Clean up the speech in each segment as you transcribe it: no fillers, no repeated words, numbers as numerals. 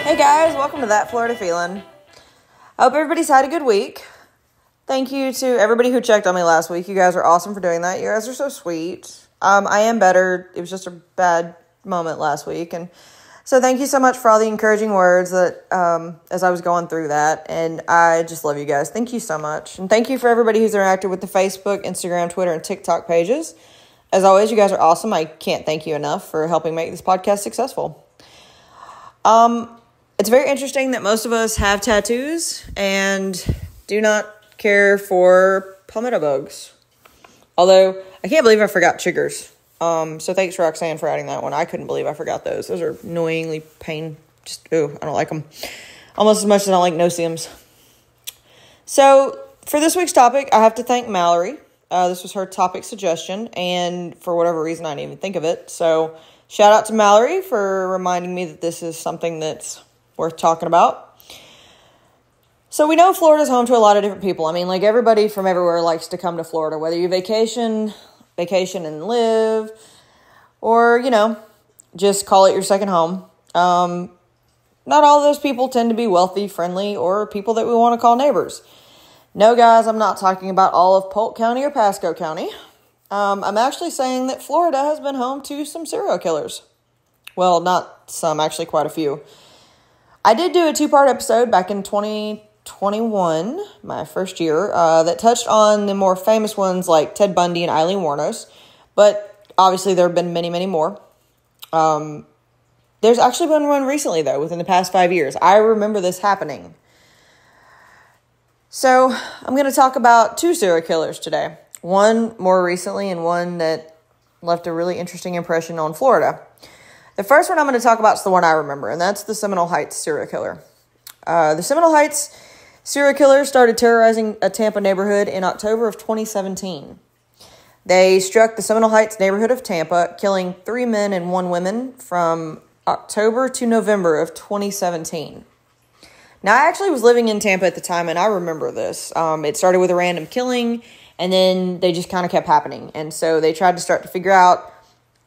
Hey guys, welcome to That Florida Feeling. I hope everybody's had a good week. Thank you to everybody who checked on me last week. You guys are awesome for doing that. You guys are so sweet. I am better. It was just a bad moment last week. And so thank you so much for all the encouraging words that as I was going through that. And I just love you guys. Thank you so much. And thank you for everybody who's interacted with the Facebook, Instagram, Twitter, and TikTok pages. As always, you guys are awesome. I can't thank you enough for helping make this podcast successful. It's very interesting that most of us have tattoos and do not care for palmetto bugs. Although, I can't believe I forgot chiggers. So thanks, Roxanne, for adding that one. I couldn't believe I forgot those. Those are annoyingly I don't like them. Almost as much as I don't like no-see-ums. So, for this week's topic, I have to thank Mallory. This was her topic suggestion, and for whatever reason, I didn't even think of it. So, shout out to Mallory for reminding me that this is something that's worth talking about. So we know Florida's home to a lot of different people. I mean, like everybody from everywhere likes to come to Florida, whether you vacation and live, or, just call it your second home. Not all of those people tend to be wealthy, friendly, or people that we want to call neighbors. No, guys, I'm not talking about all of Polk County or Pasco County. I'm actually saying that Florida has been home to some serial killers. Well, not some, actually quite a few. I did do a 2-part episode back in 2021, my first year, that touched on the more famous ones like Ted Bundy and Eileen Wuornos, but obviously there have been many, many more. There's actually been one recently, though, within the past 5 years. I remember this happening. So I'm going to talk about 2 serial killers today. One more recently and one that left a really interesting impression on Florida. The first one I'm going to talk about is the one I remember, and that's the Seminole Heights serial killer. The Seminole Heights serial killer started terrorizing a Tampa neighborhood in October of 2017. They struck the Seminole Heights neighborhood of Tampa, killing 3 men and 1 woman from October to November of 2017. Now, I actually was living in Tampa at the time, and I remember this. It started with a random killing, and then they just kind of kept happening. And so they tried to start to figure out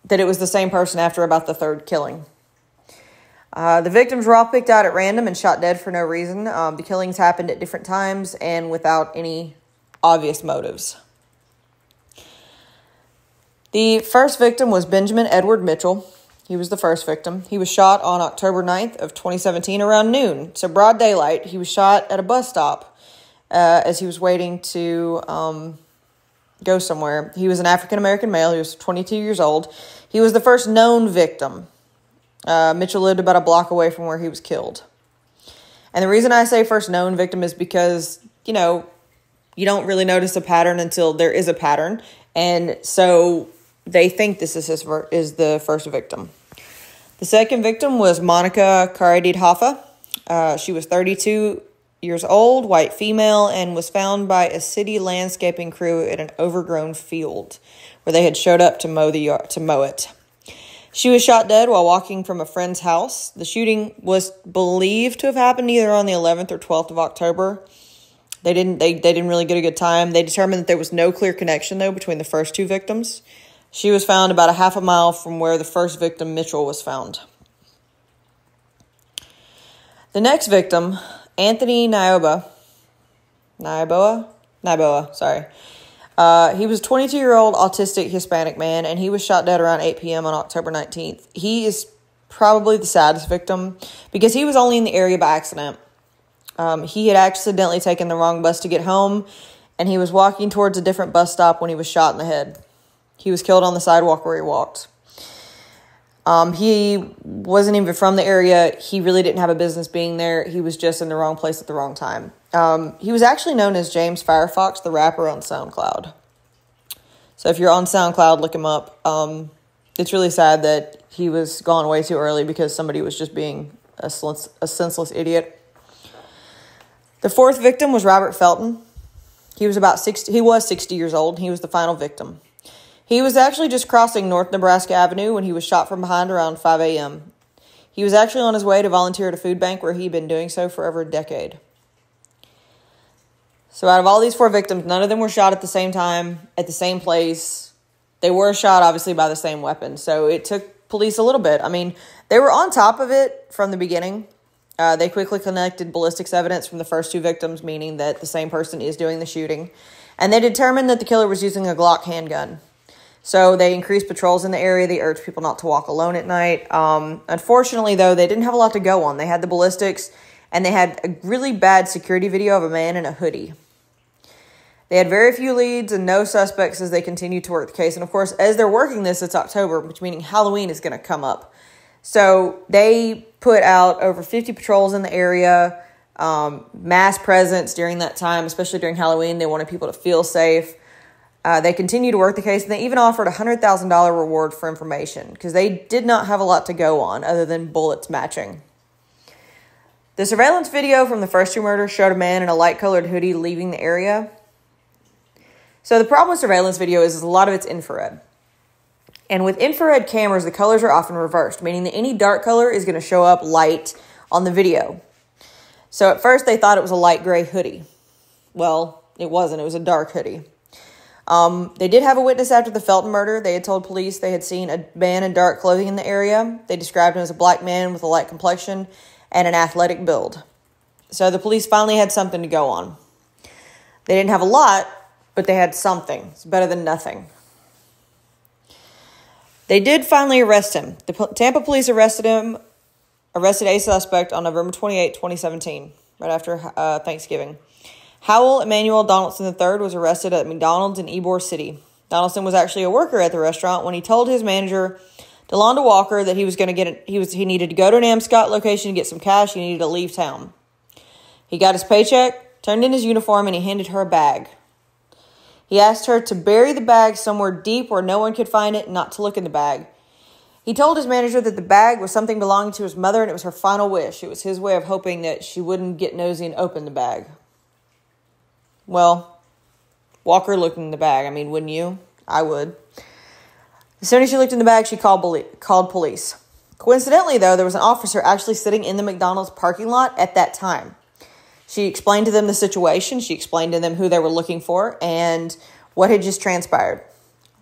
that it was the same person after about the 3rd killing. The victims were all picked out at random and shot dead for no reason. The killings happened at different times and without any obvious motives. The first victim was Benjamin Edward Mitchell. He was the first victim. He was shot on October 9th of 2017 around noon. So broad daylight. He was shot at a bus stop as he was waiting to go somewhere. He was an African-American male. He was 22 years old. He was the first known victim. Mitchell lived about a block away from where he was killed. And the reason I say first known victim is because, you don't really notice a pattern until there is a pattern. And so they think this is the first victim. The second victim was Monica Karadid Hoffa. She was 32 years old, white female, and was found by a city landscaping crew at an overgrown field where they had showed up to mow it. She was shot dead while walking from a friend's house. The shooting was believed to have happened either on the 11th or 12th of October. They didn't really get a good time. They determined that there was no clear connection, though, between the first 2 victims. She was found about a half a mile from where the first victim, Mitchell, was found. The next victim, Anthony Naiboa, sorry. He was a 22-year-old autistic Hispanic man, and he was shot dead around 8 p.m. on October 19th. He is probably the saddest victim because he was only in the area by accident. He had accidentally taken the wrong bus to get home, and he was walking towards a different bus stop when he was shot in the head. He was killed on the sidewalk where he walked. He wasn't even from the area. He really didn't have a business being there. He was just in the wrong place at the wrong time. He was actually known as James Firefox, the rapper, on SoundCloud. So if you're on SoundCloud, look him up. It's really sad that he was gone way too early because somebody was just being a senseless idiot. The fourth victim was Robert Felton. He was 60 years old. He was the final victim. He was actually just crossing North Nebraska Avenue when he was shot from behind around 5 a.m. He was actually on his way to volunteer at a food bank where he'd been doing so for over a decade. So out of all these 4 victims, none of them were shot at the same time, at the same place. They were shot, obviously, by the same weapon. So it took police a little bit. I mean, they were on top of it from the beginning. They quickly connected ballistics evidence from the first two victims, meaning that the same person is doing the shooting. And they determined that the killer was using a Glock handgun. So they increased patrols in the area. They urged people not to walk alone at night. Unfortunately, though, they didn't have a lot to go on. They had the ballistics, and they had a really bad security video of a man in a hoodie. They had very few leads and no suspects as they continued to work the case. And, of course, as they're working this, it's October, which meaning Halloween is going to come up. So they put out over 50 patrols in the area, mass presence during that time, especially during Halloween. They wanted people to feel safe. They continued to work the case, and they even offered a $100,000 reward for information because they did not have a lot to go on other than bullets matching. The surveillance video from the first two murders showed a man in a light-colored hoodie leaving the area. So the problem with surveillance video is a lot of it's infrared. And with infrared cameras, the colors are often reversed, meaning that any dark color is going to show up light on the video. So at first they thought it was a light gray hoodie. Well, it wasn't. It was a dark hoodie. They did have a witness after the Felton murder. They had told police they had seen a man in dark clothing in the area. They described him as a black man with a light complexion and an athletic build. So the police finally had something to go on. They didn't have a lot, but they had something. It's better than nothing. They did finally arrest him. The Tampa police arrested a suspect on November 28, 2017, right after Thanksgiving. Howell Emmanuel Donaldson III was arrested at McDonald's in Ybor City. Donaldson was actually a worker at the restaurant when he told his manager, DeLonda Walker, that he was going to he needed to go to an Amscott location to get some cash. He needed to leave town. He got his paycheck, turned in his uniform, and he handed her a bag. He asked her to bury the bag somewhere deep where no one could find it and not to look in the bag. He told his manager that the bag was something belonging to his mother and it was her final wish. It was his way of hoping that she wouldn't get nosy and open the bag. Well, Walker looked in the bag. I mean, wouldn't you? I would. As soon as she looked in the bag, she called police. Coincidentally, though, there was an officer actually sitting in the McDonald's parking lot at that time. She explained to them the situation. She explained to them who they were looking for and what had just transpired.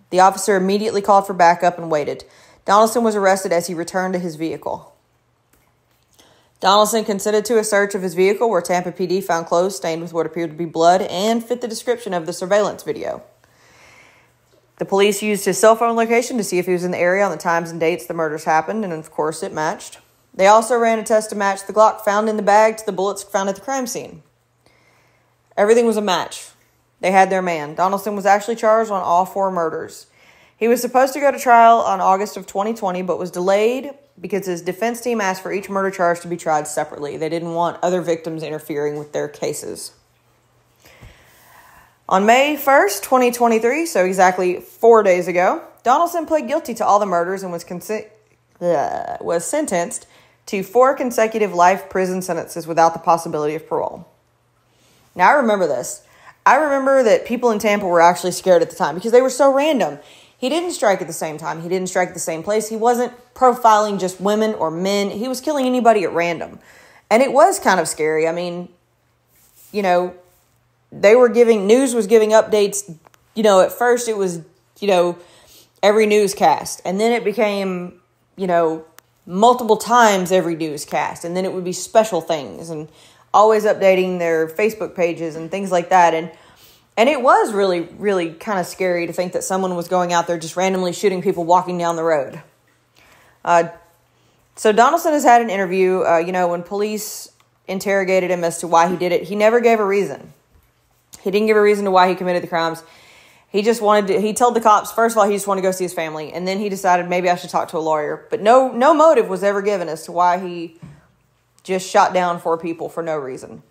The officer immediately called for backup and waited. Donaldson was arrested as he returned to his vehicle. Donaldson consented to a search of his vehicle where Tampa PD found clothes stained with what appeared to be blood and fit the description of the surveillance video. The police used his cell phone location to see if he was in the area on the times and dates the murders happened, and of course it matched. They also ran a test to match the Glock found in the bag to the bullets found at the crime scene. Everything was a match. They had their man. Donaldson was actually charged on all 4 murders. He was supposed to go to trial on August of 2020, but was delayed because his defense team asked for each murder charge to be tried separately. They didn't want other victims interfering with their cases. On May 1st, 2023, so exactly 4 days ago, Donaldson pled guilty to all the murders and was sentenced to 4 consecutive life prison sentences without the possibility of parole. Now, I remember this. I remember that people in Tampa were actually scared at the time because they were so random. He didn't strike at the same time. He didn't strike at the same place. He wasn't profiling just women or men. He was killing anybody at random. And it was kind of scary. I mean, you know, news was giving updates. You know, at first it was, every newscast. And then it became, multiple times every newscast. And then it would be special things and always updating their Facebook pages and things like that. And it was really, really kind of scary to think that someone was going out there just randomly shooting people walking down the road. So Donaldson has had an interview, when police interrogated him as to why he did it. He never gave a reason. He didn't give a reason to why he committed the crimes. He just he told the cops, first of all, he just wanted to go see his family. And then he decided maybe I should talk to a lawyer. But no motive was ever given as to why he just shot down 4 people for no reason.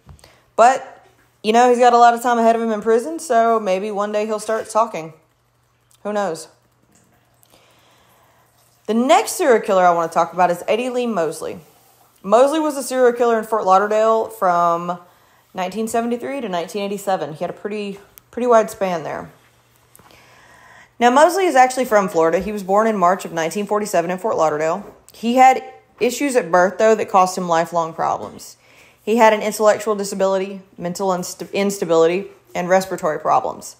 But he's got a lot of time ahead of him in prison, so maybe one day he'll start talking. Who knows? The next serial killer I want to talk about is Eddie Lee Mosley. Mosley was a serial killer in Fort Lauderdale from 1973 to 1987. He had a pretty wide span there. Now, Mosley is actually from Florida. He was born in March of 1947 in Fort Lauderdale. He had issues at birth, though, that caused him lifelong problems. He had an intellectual disability, mental instability, and respiratory problems.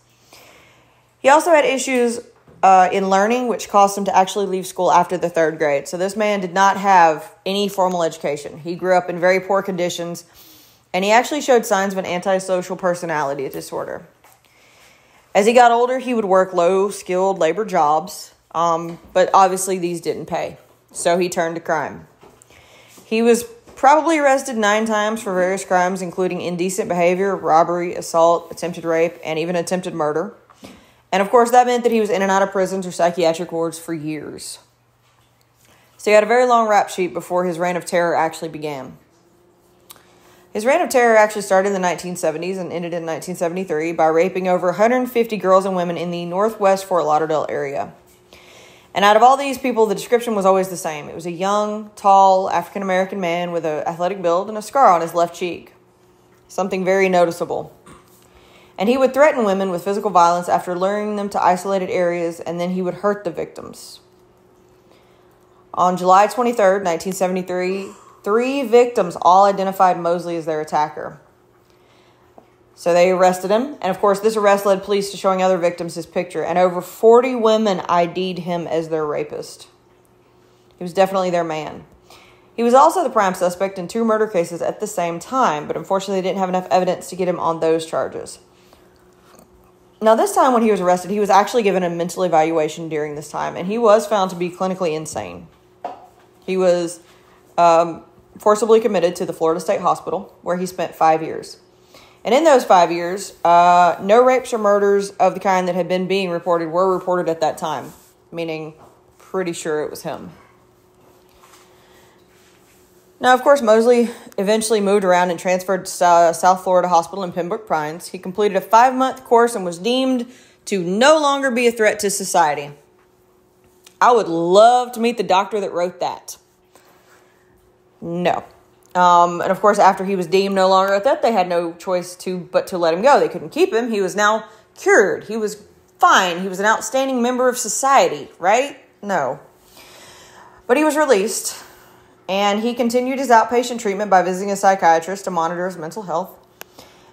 He also had issues in learning, which caused him to actually leave school after the 3rd grade. So this man did not have any formal education. He grew up in very poor conditions, and he actually showed signs of an antisocial personality disorder. As he got older, he would work low-skilled labor jobs, but obviously these didn't pay. So he turned to crime. He was probably arrested 9 times for various crimes, including indecent behavior, robbery, assault, attempted rape, and even attempted murder. And of course, that meant that he was in and out of prisons or psychiatric wards for years. So he had a very long rap sheet before his reign of terror actually began. His reign of terror actually started in the 1970s and ended in 1973 by raping over 150 girls and women in the northwest Fort Lauderdale area. And out of all these people, the description was always the same. It was a young, tall, African-American man with an athletic build and a scar on his left cheek. Something very noticeable. And he would threaten women with physical violence after luring them to isolated areas, and then he would hurt the victims. On July 23rd, 1973, 3 victims all identified Mosley as their attacker. So they arrested him, and of course this arrest led police to showing other victims his picture, and over 40 women ID'd him as their rapist. He was definitely their man. He was also the prime suspect in 2 murder cases at the same time, but unfortunately they didn't have enough evidence to get him on those charges. Now this time when he was arrested, he was actually given a mental evaluation during this time, and he was found to be clinically insane. He was forcibly committed to the Florida State Hospital, where he spent 5 years. And in those 5 years, no rapes or murders of the kind that had been being reported were reported at that time, meaning pretty sure it was him. Now, of course, Mosley eventually moved around and transferred to South Florida Hospital in Pembroke Pines. He completed a 5-month course and was deemed to no longer be a threat to society. I would love to meet the doctor that wrote that. No. And of course, after he was deemed no longer a threat, they had no choice but to let him go. They couldn't keep him. He was now cured. He was fine. He was an outstanding member of society, right? No. But he was released, and he continued his outpatient treatment by visiting a psychiatrist to monitor his mental health.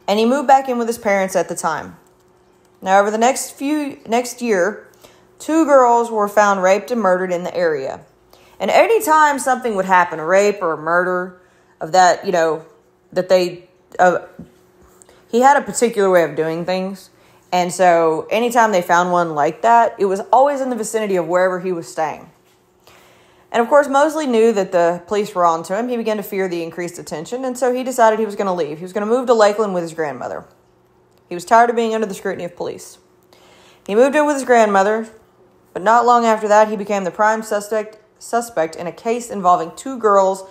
And he moved back in with his parents at the time. Now, over the next year, 2 girls were found raped and murdered in the area. And any time something would happen, a rape or a murder of that, he had a particular way of doing things. And so anytime they found one like that, it was always in the vicinity of wherever he was staying. And of course, Mosley knew that the police were on to him. He began to fear the increased attention, and so he decided he was going to leave. He was going to move to Lakeland with his grandmother. He was tired of being under the scrutiny of police. He moved in with his grandmother, but not long after that, he became the prime suspect in a case involving 2 girls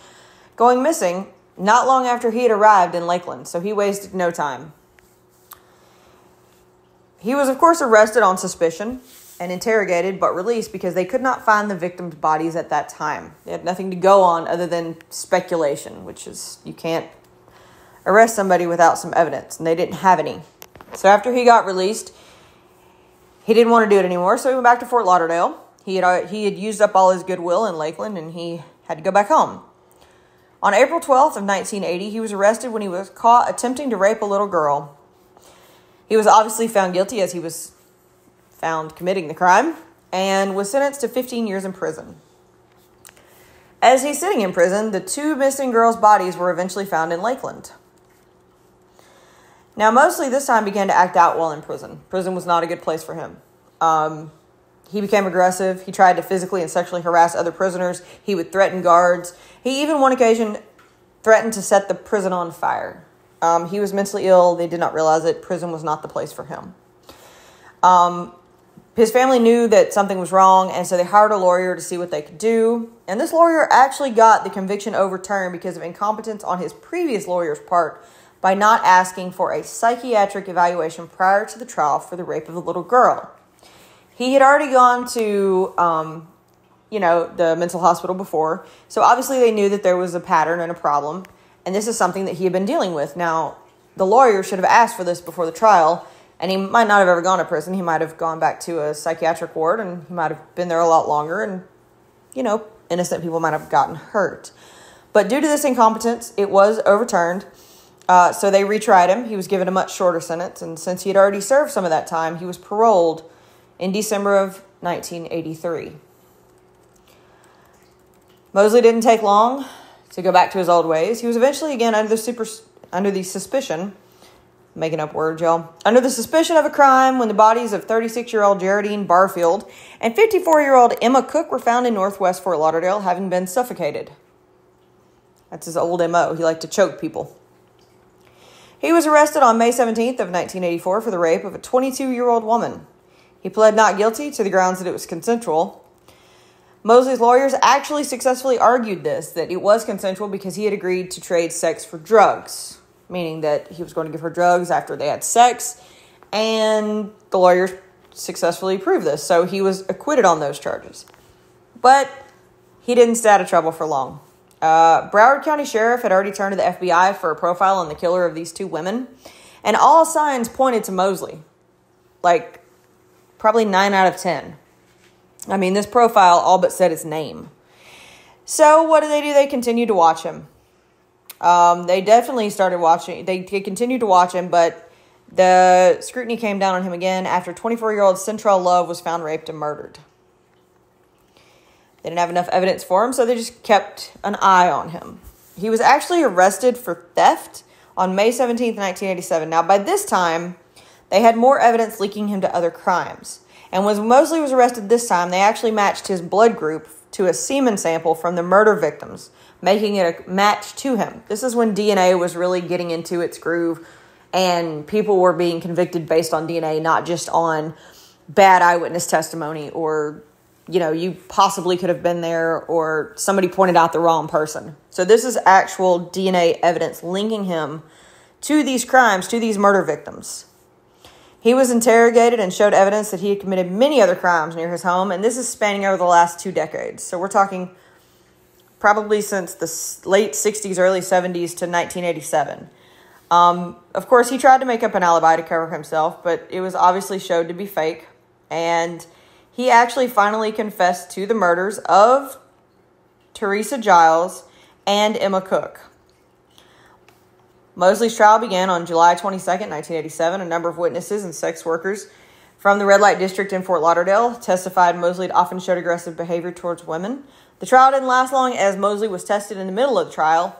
going missing not long after he had arrived in Lakeland, so he wasted no time. He was, of course, arrested on suspicion and interrogated, but released because they could not find the victims' bodies at that time. They had nothing to go on other than speculation, which is, you can't arrest somebody without some evidence, and they didn't have any. So after he got released, he didn't want to do it anymore, so he went back to Fort Lauderdale. He had used up all his goodwill in Lakeland, and he had to go back home. On April 12th of 1980, he was arrested when he was caught attempting to rape a little girl. He was obviously found guilty, as he was found committing the crime, and was sentenced to 15 years in prison. As he's sitting in prison, the 2 missing girls' bodies were eventually found in Lakeland. Now, Mosley this time began to act out while in prison. Prison was not a good place for him. He became aggressive. He tried to physically and sexually harass other prisoners. He would threaten guards. He even, one occasion, threatened to set the prison on fire. He was mentally ill. They did not realize that prison was not the place for him. His family knew that something was wrong, and so they hired a lawyer to see what they could do. And this lawyer actually got the conviction overturned because of incompetence on his previous lawyer's part by not asking for a psychiatric evaluation prior to the trial for the rape of the little girl. He had already gone to, the mental hospital before, so obviously they knew that there was a pattern and a problem, and this is something that he had been dealing with. Now, the lawyer should have asked for this before the trial, and he might not have ever gone to prison. He might have gone back to a psychiatric ward, and he might have been there a lot longer, and, innocent people might have gotten hurt. But due to this incompetence, it was overturned, so they retried him. He was given a much shorter sentence, and since he had already served some of that time, he was paroled in December of 1983. Mosley didn't take long to go back to his old ways. He was eventually again under the suspicion, making up words, y'all, under the suspicion of a crime when the bodies of 36-year-old Geraldine Barfield and 54-year-old Emma Cook were found in northwest Fort Lauderdale, having been suffocated. That's his old MO. He liked to choke people. He was arrested on May 17th of 1984 for the rape of a 22-year-old woman. He pled not guilty to the grounds that it was consensual. Mosley's lawyers actually successfully argued that it was consensual because he had agreed to trade sex for drugs, meaning that he was going to give her drugs after they had sex, and the lawyers successfully proved this, so he was acquitted on those charges. But he didn't stay out of trouble for long. Broward County Sheriff had already turned to the FBI for a profile on the killer of these two women, and all signs pointed to Mosley. Like, probably 9 out of 10. I mean, this profile all but said his name. So what do? They continued to watch him. They definitely started watching. They continued to watch him, but the scrutiny came down on him again after 24-year-old Central Love was found raped and murdered. They didn't have enough evidence for him, so they just kept an eye on him. He was actually arrested for theft on May 17th, 1987. Now, by this time, they had more evidence linking him to other crimes. And when Mosley was arrested this time, they actually matched his blood group to a semen sample from the murder victims, making it a match to him. This is when DNA was really getting into its groove, and people were being convicted based on DNA, not just on bad eyewitness testimony or, you know, you possibly could have been there or somebody pointed out the wrong person. So this is actual DNA evidence linking him to these crimes, to these murder victims. He was interrogated and showed evidence that he had committed many other crimes near his home, and this is spanning over the last 2 decades. So we're talking probably since the late 60s, early 70s to 1987. Of course, he tried to make up an alibi to cover himself, but it was obviously showed to be fake, and he actually finally confessed to the murders of Teresa Giles and Emma Cook. Mosley's trial began on July 22nd, 1987. A number of witnesses and sex workers from the red light district in Fort Lauderdale testified Mosley often showed aggressive behavior towards women. The trial didn't last long as Mosley was tested in the middle of the trial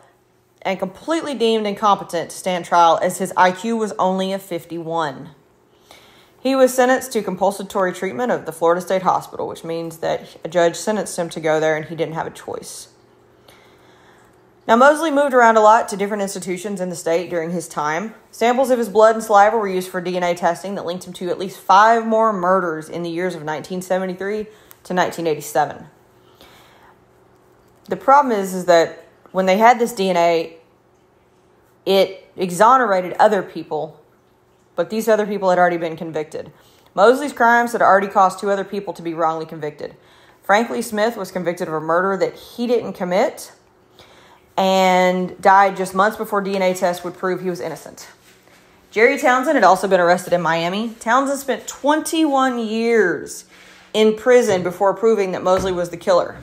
and completely deemed incompetent to stand trial as his IQ was only a 51. He was sentenced to compulsory treatment of the Florida State Hospital, which means that a judge sentenced him to go there and he didn't have a choice. Now, Mosley moved around a lot to different institutions in the state during his time. Samples of his blood and saliva were used for DNA testing that linked him to at least 5 more murders in the years of 1973 to 1987. The problem is that when they had this DNA, it exonerated other people, but these other people had already been convicted. Mosley's crimes had already caused 2 other people to be wrongly convicted. Frank Smith was convicted of a murder that he didn't commit and died just months before DNA tests would prove he was innocent. Jerry Townsend had also been arrested in Miami. Townsend spent 21 years in prison before proving that Mosley was the killer.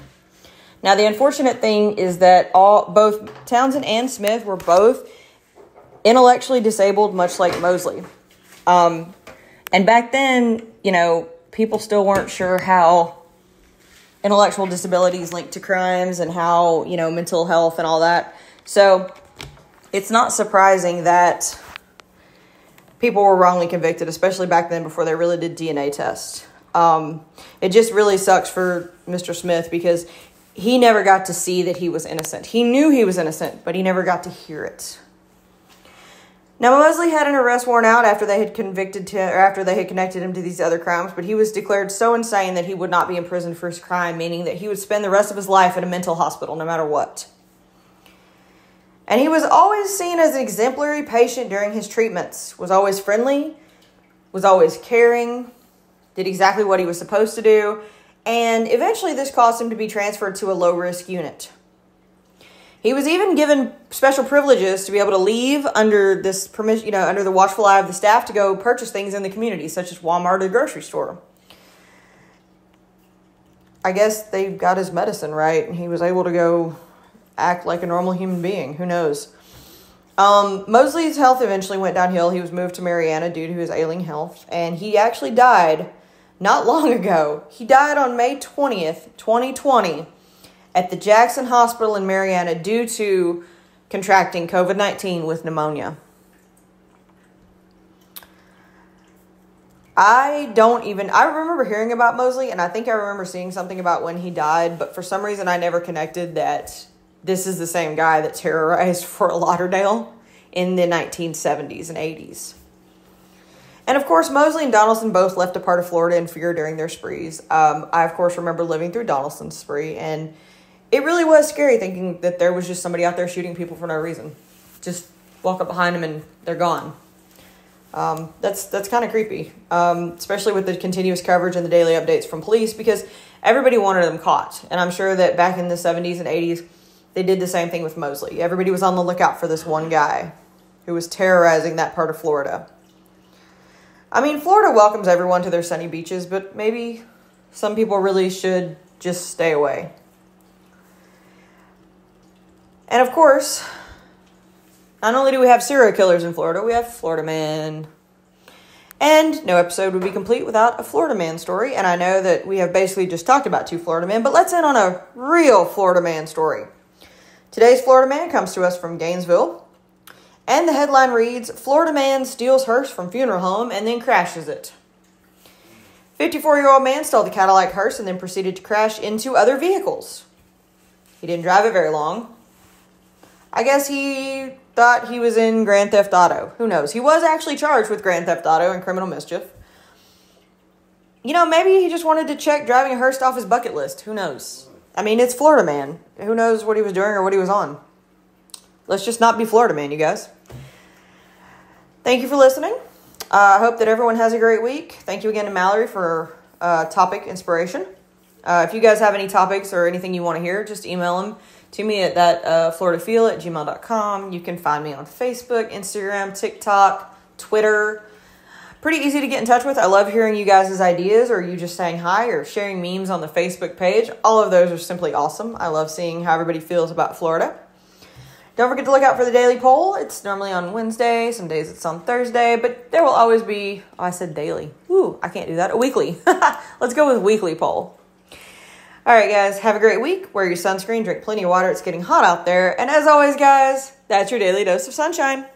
Now, the unfortunate thing is that both Townsend and Smith were both intellectually disabled, much like Mosley. And back then, you know, people still weren't sure how intellectual disabilities linked to crimes and how, you know, mental health and all that. So it's not surprising that people were wrongly convicted, especially back then before they really did DNA tests. It just really sucks for Mr. Smith because he never got to see that he was innocent. He knew he was innocent, but he never got to hear it. Now, Mosley had an arrest warrant out after they had connected him to these other crimes, but he was declared so insane that he would not be imprisoned for his crime, meaning that he would spend the rest of his life at a mental hospital no matter what. And he was always seen as an exemplary patient during his treatments, was always friendly, was always caring, did exactly what he was supposed to do, and eventually this caused him to be transferred to a low-risk unit. He was even given special privileges to be able to leave under this permission, you know, under the watchful eye of the staff to go purchase things in the community, such as Walmart or the grocery store. I guess they got his medicine right, and he was able to go act like a normal human being. Who knows? Mosley's health eventually went downhill. He was moved to Mariana due to his ailing health, and he actually died not long ago. He died on May 20th, 2020 at the Jackson Hospital in Marietta due to contracting COVID-19 with pneumonia. I remember hearing about Mosley, and I think I remember seeing something about when he died, but for some reason I never connected that this is the same guy that terrorized Fort Lauderdale in the 1970s and 80s. And of course, Mosley and Donaldson both left a part of Florida in fear during their sprees. I, of course, remember living through Donaldson's spree, and it really was scary thinking that there was just somebody out there shooting people for no reason. Just walk up behind them and they're gone. That's kind of creepy, especially with the continuous coverage and the daily updates from police, because everybody wanted them caught. And I'm sure that back in the 70s and 80s, they did the same thing with Mosley. Everybody was on the lookout for this one guy who was terrorizing that part of Florida. I mean, Florida welcomes everyone to their sunny beaches, but maybe some people really should just stay away. And of course, not only do we have serial killers in Florida, we have Florida Man. And no episode would be complete without a Florida Man story. And I know that we have basically just talked about 2 Florida Men, but let's end on a real Florida Man story. Today's Florida Man comes to us from Gainesville. And the headline reads, Florida man steals hearse from funeral home and then crashes it. 54-year-old man stole the Cadillac hearse and then proceeded to crash into other vehicles. He didn't drive it very long. I guess he thought he was in Grand Theft Auto. Who knows? He was actually charged with Grand Theft Auto and criminal mischief. You know, maybe he just wanted to check driving a hearse off his bucket list. Who knows? I mean, it's Florida Man. Who knows what he was doing or what he was on? Let's just not be Florida Man, you guys. Thank you for listening. I hope that everyone has a great week. Thank you again to Mallory for topic inspiration. If you guys have any topics or anything you want to hear, just email them to me at thatfloridafeel@gmail.com. You can find me on Facebook, Instagram, TikTok, Twitter. Pretty easy to get in touch with. I love hearing you guys' ideas, or you just saying hi or sharing memes on the Facebook page. All of those are simply awesome. I love seeing how everybody feels about Florida. Don't forget to look out for the daily poll. It's normally on Wednesday. Some days it's on Thursday. But there will always be... Oh, I said daily. Ooh, I can't do that. A weekly. Let's go with weekly poll. All right, guys. Have a great week. Wear your sunscreen. Drink plenty of water. It's getting hot out there. And as always, guys, that's your daily dose of sunshine.